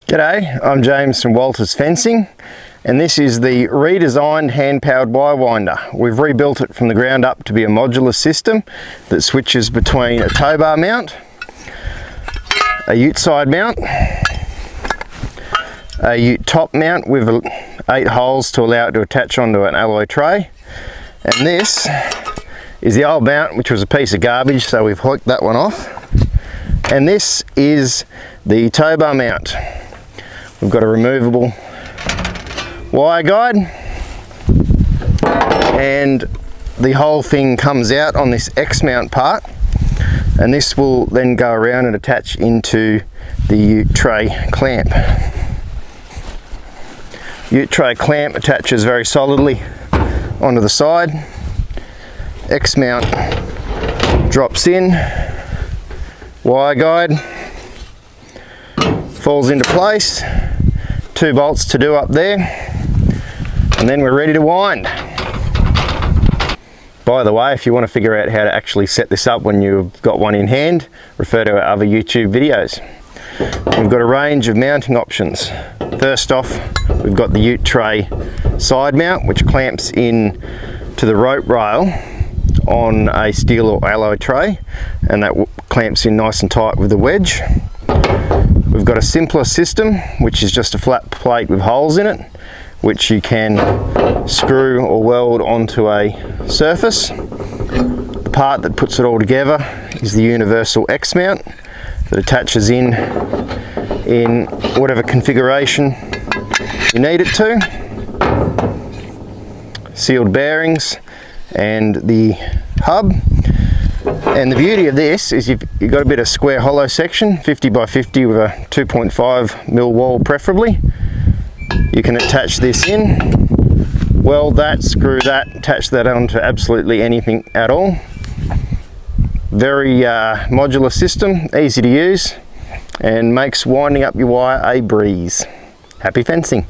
G'day, I'm James from Walters Fencing, and this is the redesigned hand-powered wire winder. We've rebuilt it from the ground up to be a modular system that switches between a tow bar mount, a ute side mount, a ute top mount with 8 holes to allow it to attach onto an alloy tray, and this is the old mount, which was a piece of garbage, so we've hoiked that one off. And this is the tow bar mount. We've got a removable wire guide, and the whole thing comes out on this X mount part, and this will then go around and attach into the ute tray clamp. Ute tray clamp attaches very solidly onto the side. X mount drops in, wire guide falls into place, 2 bolts to do up there, and then we're ready to wind. By the way, if you want to figure out how to actually set this up when you've got one in hand, refer to our other YouTube videos. We've got a range of mounting options. First off, we've got the ute tray side mount, which clamps in to the rope rail on a steel or alloy tray, and that clamps in nice and tight with a wedge. We've got a simpler system, which is just a flat plate with holes in it, which you can screw or weld onto a surface. The part that puts it all together is the universal X mount that attaches in whatever configuration you need it to. Sealed bearings and the hub. And the beauty of this is you've got a bit of square hollow section, 50 by 50 with a 2.5 mil wall preferably. You can attach this in, weld that, screw that, attach that onto absolutely anything at all. Very modular system, easy to use, and makes winding up your wire a breeze. Happy fencing!